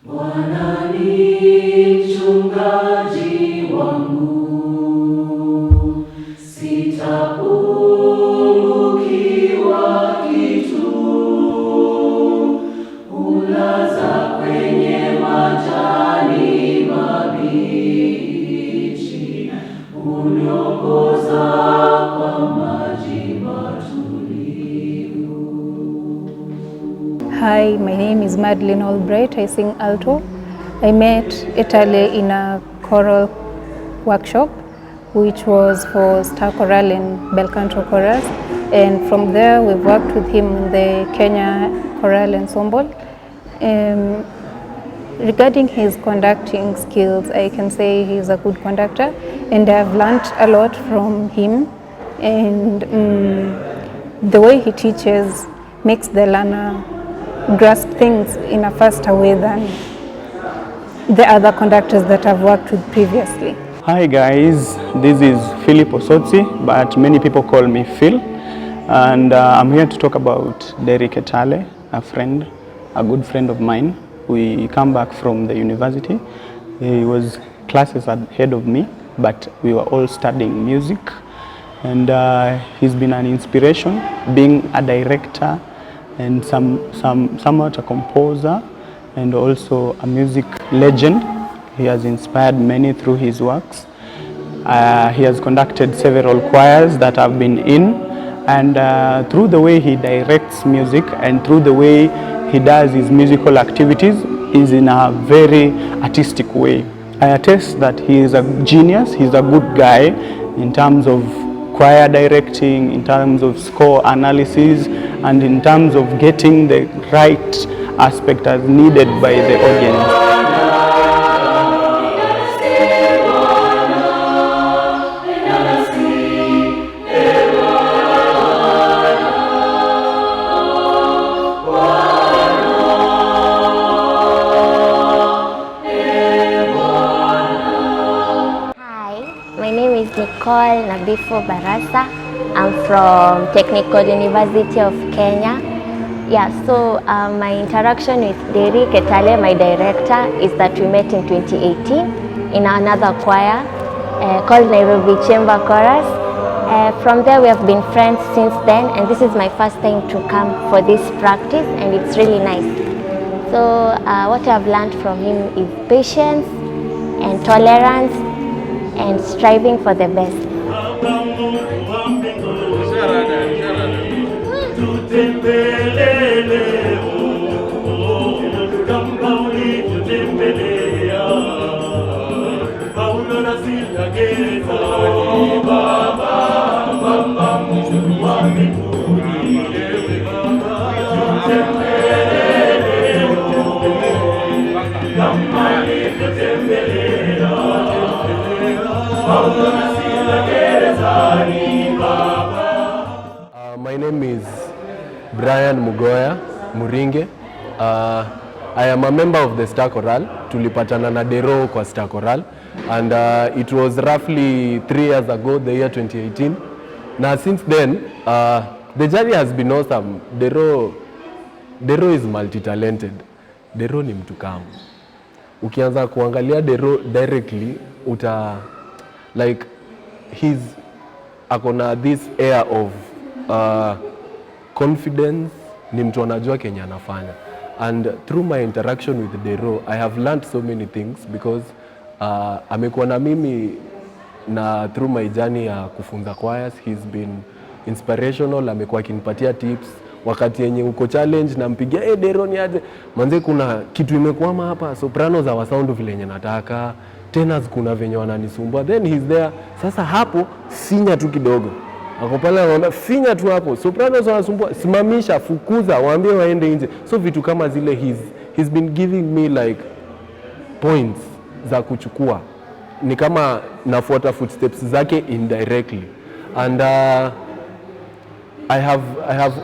Bwana ni mchungaji wangu, sitapungukiwa kitu. Hulaza kwenye majani mabichi, huniongoza kwa maji matulivu. Hi, my name is Madeleine Albright. I sing alto. I met Etale in a choral workshop, which was for Star Chorale and Canto chorus. And from there, we've worked with him in the Kenya Chorale ensemble. Regarding his conducting skills, I can say he's a good conductor, and I've learned a lot from him. And the way he teaches makes the learner grasp things in a faster way than the other conductors that I've worked with previously. Hi guys, this is Philip Osotsi, but many people call me Phil. And I'm here to talk about Derick Etale, a good friend of mine. We come back from the university. He was classes ahead of me, but we were all studying music. And he's been an inspiration, being a director and somewhat a composer and also a music legend. He has inspired many through his works. He has conducted several choirs that I've been in, and through the way he directs music and through the way he does his musical activities is in a very artistic way. I attest that he is a genius, he's a good guy in terms of choir directing, in terms of score analysis, and in terms of getting the right aspect as needed by the audience. My name is Nicole Nabifo Barasa. I'm from Technical University of Kenya. So my interaction with Derick Etale, my director, is that we met in 2018 in another choir called Nairobi Chamber Chorus. From there we have been friends since then, and this is my first time to come for this practice, and it's really nice. So what I've learned from him is patience and tolerance and striving for the best. My name is Brian Mugoya Muringe. I am a member of the Star Chorale. Tulipatana na Dero kwa Star Chorale, and it was roughly 3 years ago, the year 2018. Now since then, the journey has been awesome. Dero is multi-talented. Dero ni mtu kamu. Ukianza kuangalia Dero directly, he's akona this air of confidence, ni mtu anajua Kenya anafanya. And through my interaction with Dero, I have learned so many things because amekuwa na mimi na through my journey ya kufunza choirs, he's been inspirational, amekuwa akinipatia tips. Wakati yenye uko challenge na mpigia Dero ni aje manze, kuna kitu imekwama hapa, sopranos hawa sound vile yenye nataka, tenors kuna venye wananisumbua, then he's there. Sasa hapo finya tu kidogo, ako pale anaomba finya tu hapo, sopranos wanasumbua, simamisha, fukuza, waambie waende nje. So vitu kama zile he's been giving me like points za kuchukua, ni kama nafuata footsteps zake indirectly. And I have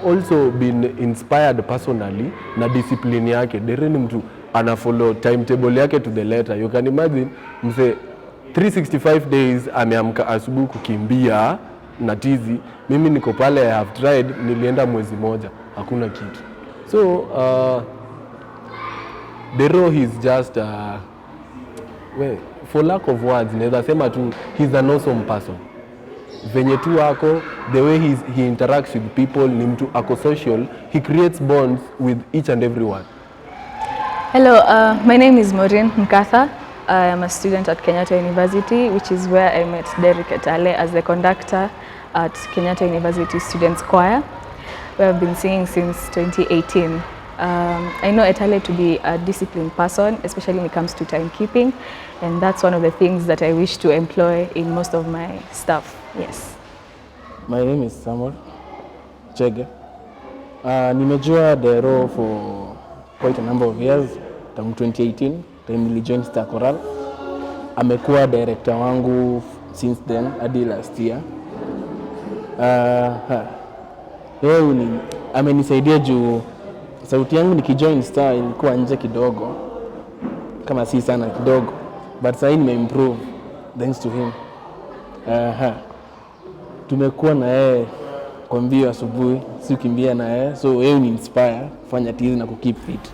also been inspired personally na discipline yake. Dere ni mtu ana follow timetable yake to the letter. You can imagine mse 365 days ameamka asubuhi kukimbia na tizi. Mimi niko pale, I have tried, nilienda mwezi moja hakuna kitu. So Dero, he's just well, for lack of words, naweza sema tu he's an awesome person. Venye tu ako, the way he interacts with people, ni mtu ako social, he creates bonds with each and everyone. Hello, my name is Maureen Mkatha. I am a student at Kenyatta University, which is where I met Derick Etale as the conductor at Kenyatta University Students Choir. We have been singing since 2018. I know Etale to be a disciplined person, especially when it comes to timekeeping, and that's one of the things that I wish to employ in most of my stuff. Yes. My name is Samuel Chege. Nimejua Dero for quite a number of years, tangu 2018, time nilijoin Star Chorale. Amekuwa director wangu since then, hadi last year. Yeye amenisaidia juu sauti yangu nikijoin Star ilikuwa nje kidogo, kama si sana kidogo, but sasa nimeimprove thanks to him. Tumekuwa na yeye kwa mbio asubuhi, si ukimbia na yeye, so yeye ni inspire kufanya tizi na kukeep fit.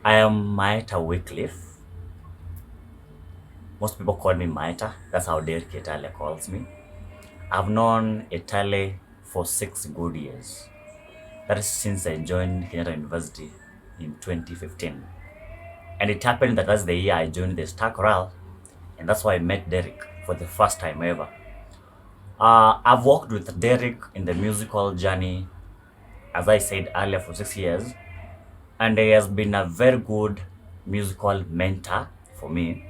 I am Maeta Wycliffe. Most people call me Maeta. That's how Derick Etale calls me. I've known Etale for 6 good years. That is since I joined Kenyatta University in 2015. And it happened that that's the year I joined the Star Chorale, and that's why I met Derick for the first time ever. I've worked with Derick in the musical journey, as I said earlier, for 6 years. And he has been a very good musical mentor for me.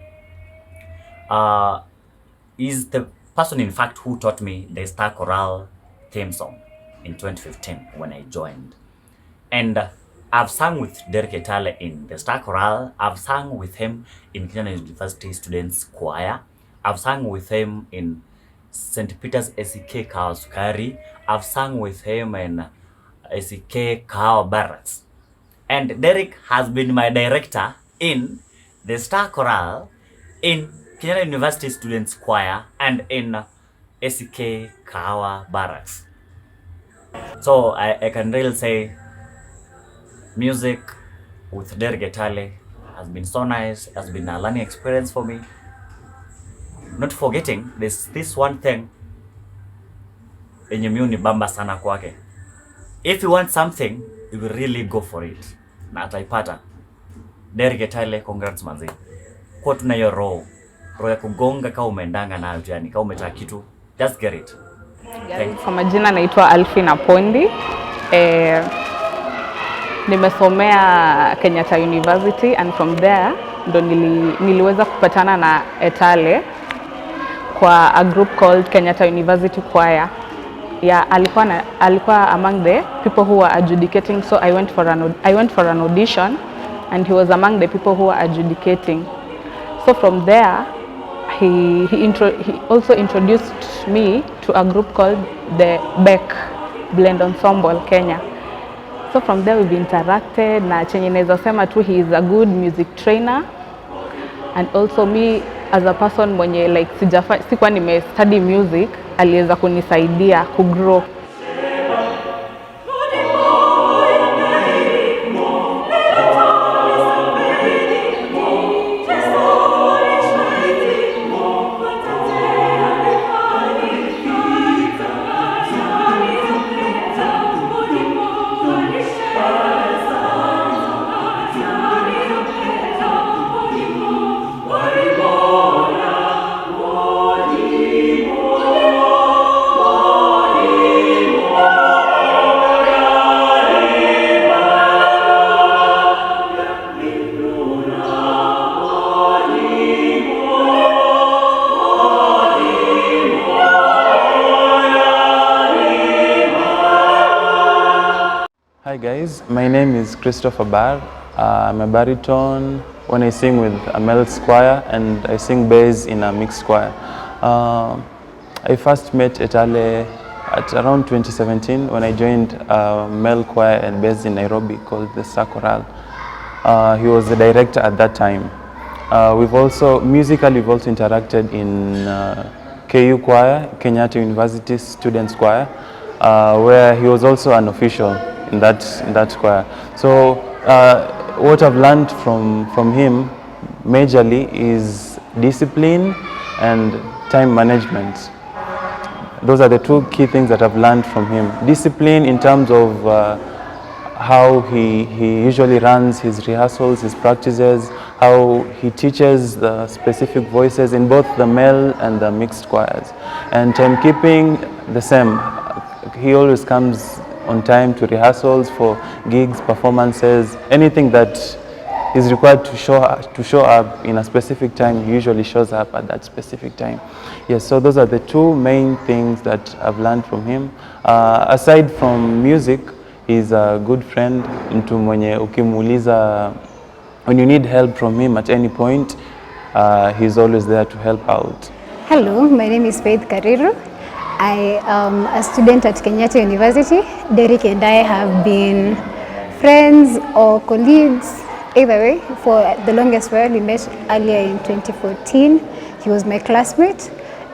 He's the person, in fact, who taught me the Star Chorale theme song in 2015 when I joined. And I've sung with Derick Etale in the Star Chorale. I've sung with him in Kenyatta University Students Choir. I've sung with him in St. Peter's SEK Kahawa Sukari. I've sung with him in SEK Kahawa Barracks. And Derick has been my director in the Star Chorale, in Kenyatta University Students Choir, and in SEK Kahawa Barracks. So I can really say music with Derick Etale has been so nice, has been a learning experience for me. Not forgetting this one thing yenye mimi unibamba sana kwake. If you want something, you will really go for it. Na ataipata. Derick Etale, congrats manzi. Kwa tuna hiyo roho ya kugonga kama umeendanga nayo, yani kama umetaka kitu, just get it. Kwa majina naitwa Alfina Pondi. Nimesomea Kenyatta University, and from there ndo niliweza kupatana na Etale kwa a group called Kenyatta University Choir. Yeah, alikuwa among the people who were adjudicating, so I went for an audition, and he was among the people who were adjudicating. So from there he also introduced me to a group called the Beck Blend Ensemble Kenya. So from there we've interacted, na chenye naweza sema tu he is a good music trainer, and also me as a person mwenye like sikuwa nime study music, aliweza kunisaidia kugrow. Morning, Hi guys, my name is Christopher Barr. I'm a baritone when I sing with a male choir, and I sing bass in a mixed choir. I first met Etale at around 2017 when I joined a male choir and bass in Nairobi called the Chorale. He was the director at that time. We've also interacted in KU choir, Kenyatta University Students Choir, where he was also an official in that choir. So what I've learned from him majorly is discipline and time management. Those are the two key things that I've learned from him. Discipline in terms of how he usually runs his rehearsals, his practices, how he teaches the specific voices in both the male and the mixed choirs. And timekeeping, the same. He always comes on time to rehearsals for gigs, performances, anything that is required to show up in a specific time. He usually shows up at that specific time. Yes, so those are the two main things that I've learned from him. Aside from music, he's a good friend, mtu mwenye ukimuuliza, when you need help from him at any point, he's always there to help out. Hello, my name is Faith Kariru. I am a student at Kenyatta University. Derick and I have been friends or colleagues, either way, for the longest while. We met earlier in 2014. He was my classmate,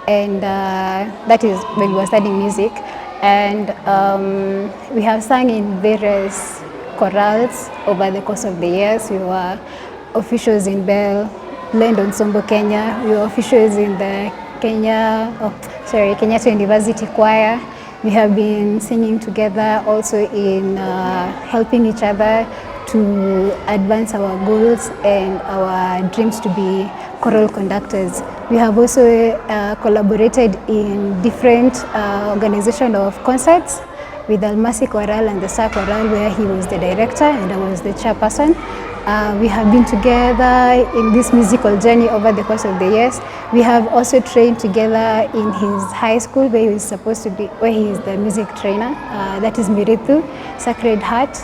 and that is when we were studying music. And we have sung in various chorales over the course of the years. We were officials in Bell, Blend Ensemble Kenya. We were officials in the Kenyatta University Choir. We have been singing together, also in helping each other to advance our goals and our dreams to be choral conductors. We have also collaborated in different organization of concerts with Almasi Chorale and the Chorale, where he was the director and I was the chairperson. We have been together in this musical journey over the course of the years. We have also trained together in his high school, where he is supposed to be, where he is the music trainer. That is Miritu, Sacred Heart.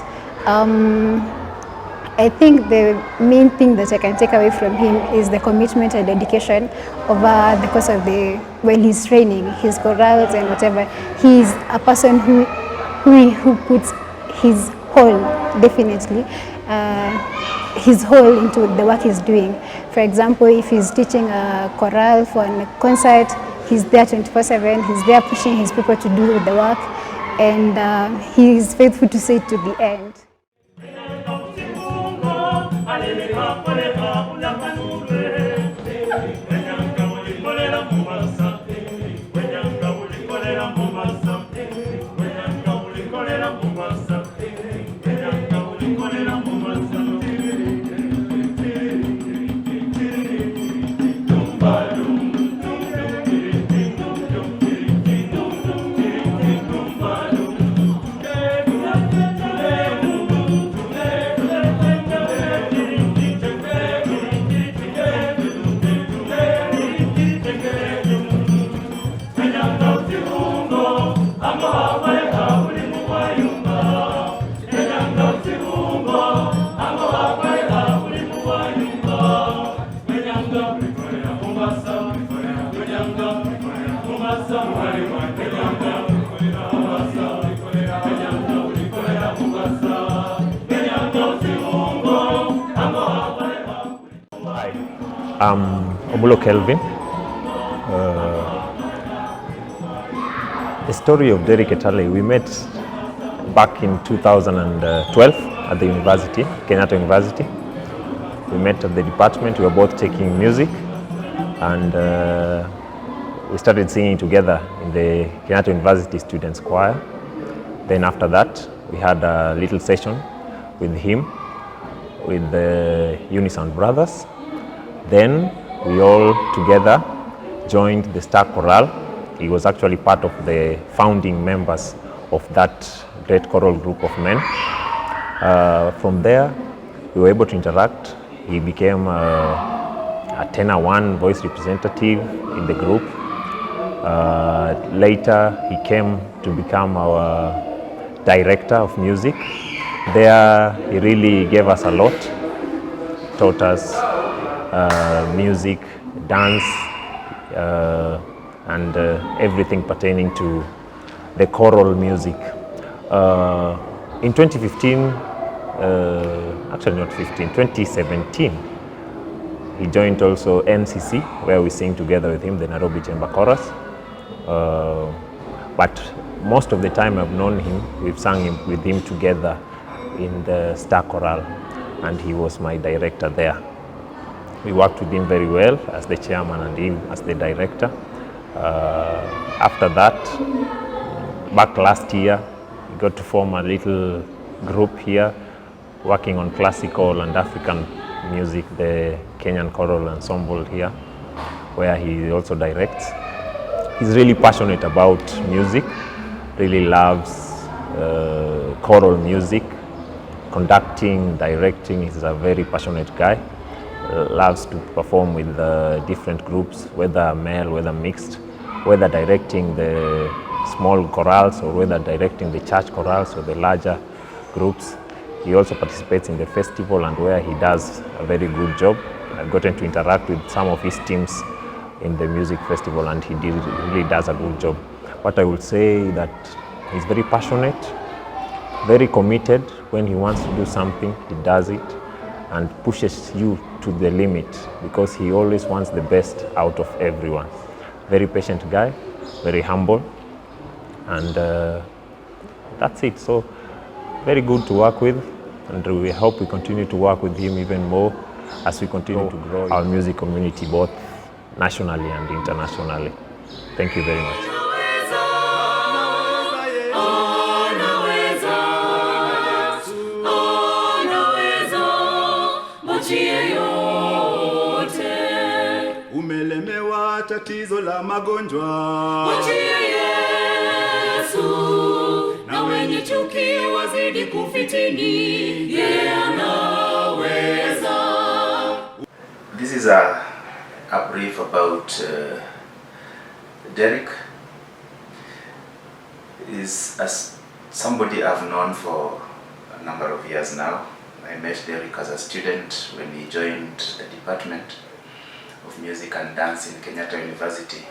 I think the main thing that I can take away from him is the commitment and dedication over the course of when he's training, his chorales and whatever. He's a person who puts his whole, definitely, his whole into the work he's doing. For example, if he's teaching a chorale for a concert, he's there 24/7, he's there pushing his people to do the work, and he's faithful to see it to the end. I'm Omulo Kelvin. The story of Derick Etale, we met back in 2012 at the university, Kenyatta University. We met at the department, we were both taking music, and we started singing together in the Kenyatta University Students Choir. Then after that, we had a little session with him, with the Unison Brothers. Then we all together joined the Chorale. He was actually part of the founding members of that great choral group of men. From there, we were able to interact. He became a tenor one voice representative in the group. Later, he came to become our director of music. There, he really gave us a lot, taught us music, dance, and everything pertaining to the choral music. In 2015, actually not 15, 2017, he joined also NCC, where we sing together with him, the Nairobi Chamber Chorus. But most of the time I've known him, we've sung with him together in the Star Chorale, and he was my director there. We worked with him very well as the chairman and him as the director. After that, back last year, we got to form a little group here, working on classical and African music, the Kenyan Choral Ensemble here, where he also directs. He's really passionate about music, really loves choral music, conducting, directing. He's a very passionate guy. Loves to perform with different groups, whether male, whether mixed, whether directing the small chorales or whether directing the church chorales or the larger groups. He also participates in the festival, and where he does a very good job. I've gotten to interact with some of his teams in the music festival, and he really does a good job. What I would say that he's very passionate, very committed. When he wants to do something, he does it and pushes you to the limit, because he always wants the best out of everyone. Very patient guy, very humble, and that's it. So very good to work with, and we hope we continue to work with him even more as we continue to grow our music community, both nationally and internationally. Thank you very much. Umelemewa tatizo la magonjwa, mwachie Yesu. Na wenye chuki wazidi kufitini, yeye anaweza. This is a brief about Derick. Is as somebody I've known for a number of years now. I met Derick as a student when he joined the Department of Music and Dance in Kenyatta University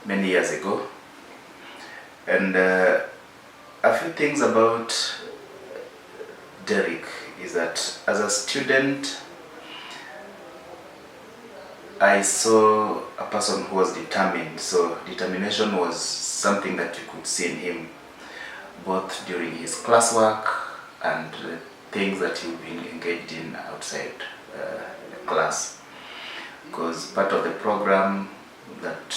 many years ago. And a few things about Derick is that as a student, I saw a person who was determined. So determination was something that you could see in him, both during his classwork and things that he would be engaged in outside the class. Because part of the program that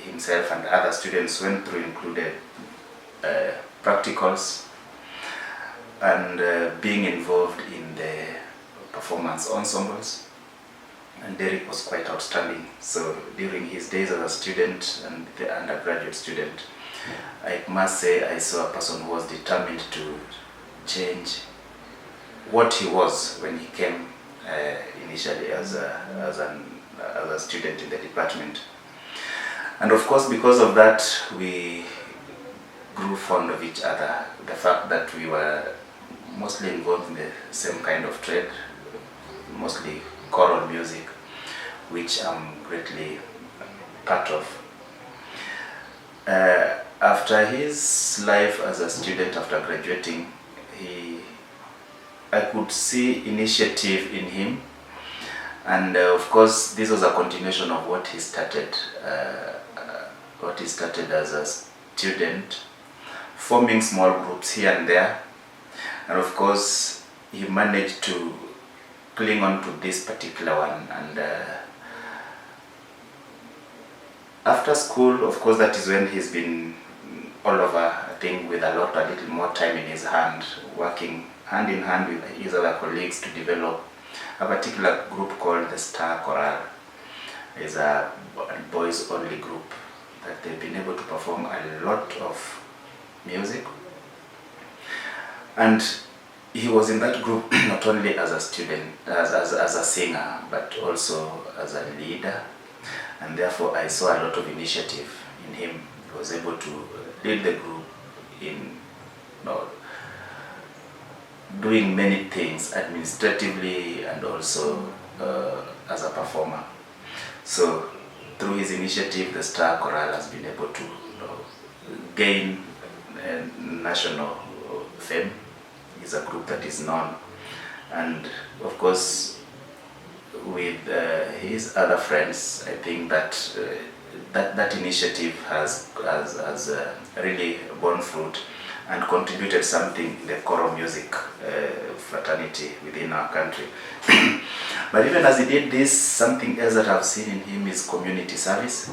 himself and other students went through included practicals and being involved in the performance ensembles. And Derick was quite outstanding. So during his days as a student and the undergraduate student, I must say I saw a person who was determined to change what he was when he came initially as a student in the department. And of course, because of that, we grew fond of each other. The fact that we were mostly involved in the same kind of trade, mostly choral music, which I'm greatly part of. After his life as a student, after graduating, I could see initiative in him, and of course this was a continuation of what he started as a student, forming small groups here and there, and of course he managed to cling on to this particular one. And after school, of course, that is when he's been all over, I think, with a little more time in his hand, working hand in hand with his other colleagues to develop a particular group called the Star Chorale. It's a boys-only group that they've been able to perform a lot of music. And he was in that group not only as a student, as a singer, but also as a leader. And therefore I saw a lot of initiative in him. He was able to lead the group in doing many things administratively and also as a performer. So through his initiative, the Star Chorale has been able to gain national fame. It's a group that is known, and of course with his other friends, I think that that initiative has really borne fruit and contributed something in the choral music fraternity within our country. But even as he did this, something else that I've seen in him is community service,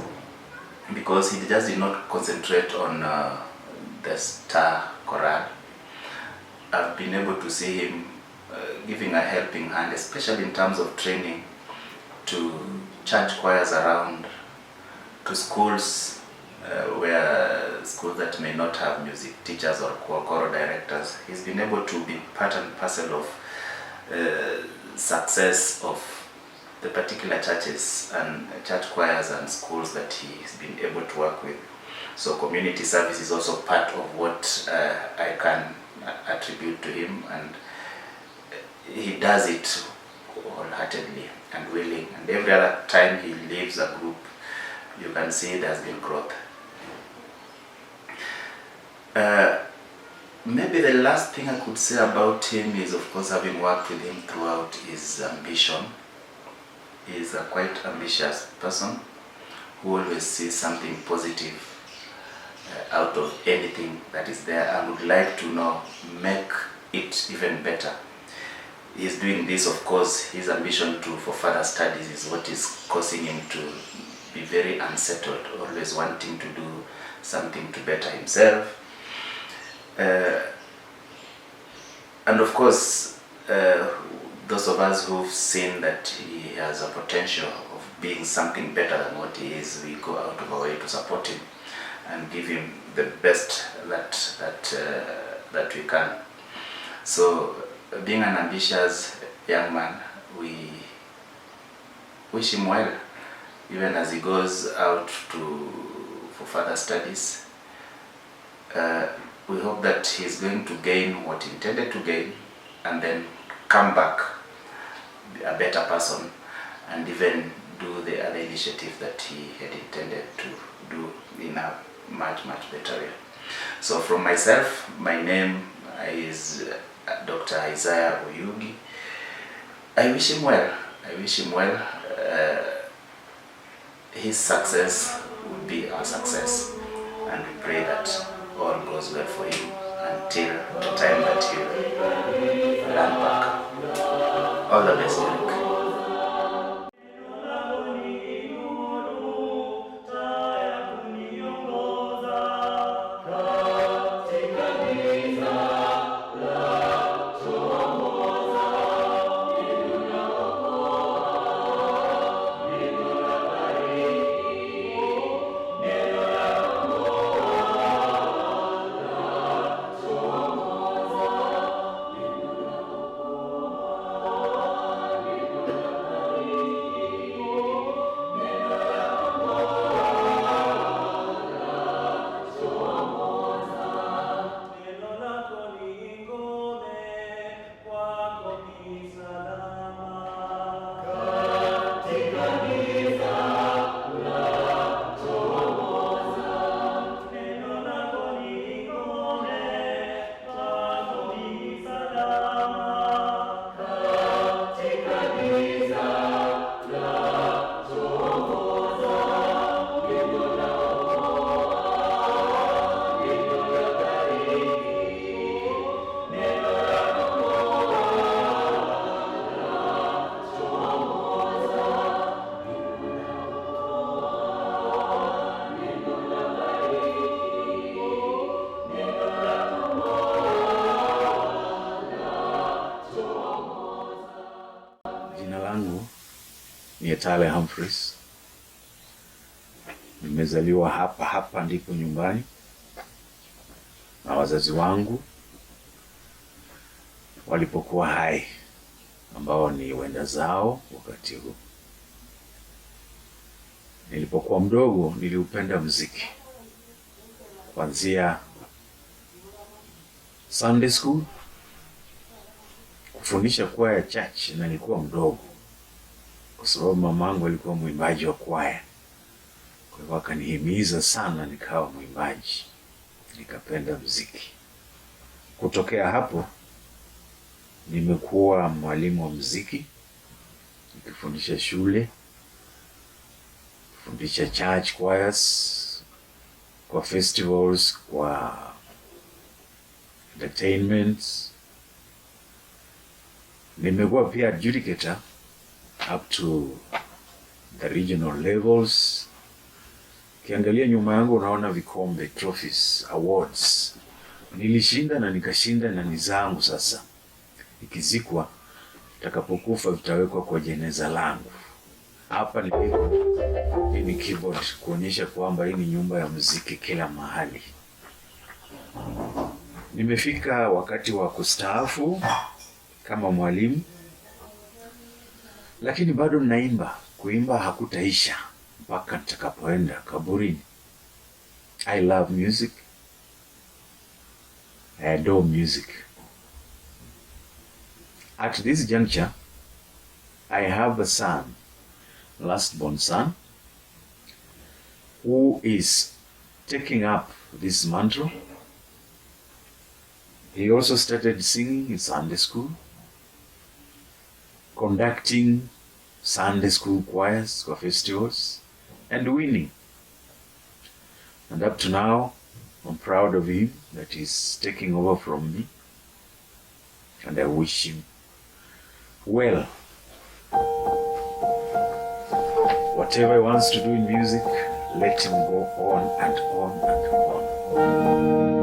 because he just did not concentrate on the Star Chorale. I've been able to see him giving a helping hand, especially in terms of training to church choirs around, to schools schools that may not have music teachers or choral directors. He's been able to be part and parcel of success of the particular churches and church choirs and schools that he's been able to work with. So community service is also part of what I can attribute to him, and he does it wholeheartedly and willing, and every other time he leaves a group, you can see there's been growth. Maybe the last thing I could say about him is, of course, having worked with him throughout, his ambition. He's a quite ambitious person who always sees something positive out of anything that is there and would like to make it even better. He's doing this, of course, his ambition for further studies is what is causing him to be very unsettled, always wanting to do something to better himself. And of course, those of us who've seen that he has a potential of being something better than what he is, we go out of our way to support him and give him the best that we can. So, being an ambitious young man, we wish him well, even as he goes out for further studies. We hope that he's going to gain what he intended to gain and then come back a better person and even do the other initiative that he had intended to do in a much better way. So from myself, my name is Dr. Isaiah Oyugi. I wish him well. I wish him well. His success will be our success, and we pray that all goes well for him until the time that he will learn back. All the best, Derick. Etale Humphreys. Nimezaliwa hapa ndipo nyumbani na wazazi wangu walipokuwa hai, ambao ni wenda zao wakati huu. Nilipokuwa mdogo niliupenda muziki kuanzia Sunday school kufundisha kwaya church na nilikuwa mdogo, kwa sababu mamangu alikuwa mwimbaji wa kwaya. Kwa hivyo akanihimiza sana nikawa mwimbaji, nikapenda muziki. Kutokea hapo nimekuwa mwalimu wa muziki, nikifundisha shule, kufundisha church choirs, kwa festivals, kwa entertainments. Nimekuwa pia adjudicator up to the regional levels. Kiangalia nyuma yangu unaona vikombe, trophies, awards. Nilishinda na nikashinda na ni zangu sasa. Ikizikwa, nitakapokufa vitawekwa kwa jeneza langu. Hapa niliko, hii ni keyboard kuonyesha kwamba hii ni nyumba ya muziki kila mahali. Nimefika wakati wa kustaafu kama mwalimu, lakini bado naimba. Kuimba hakutaisha mpaka nitakapoenda kaburini. I love music. I adore music. At this juncture, I have a son, last born son, who is taking up this mantle. He also started singing in Sunday school, conducting Sunday school choirs for festivals, and winning. And up to now, I'm proud of him that he's taking over from me, and I wish him well. Whatever he wants to do in music, let him go on and on and on.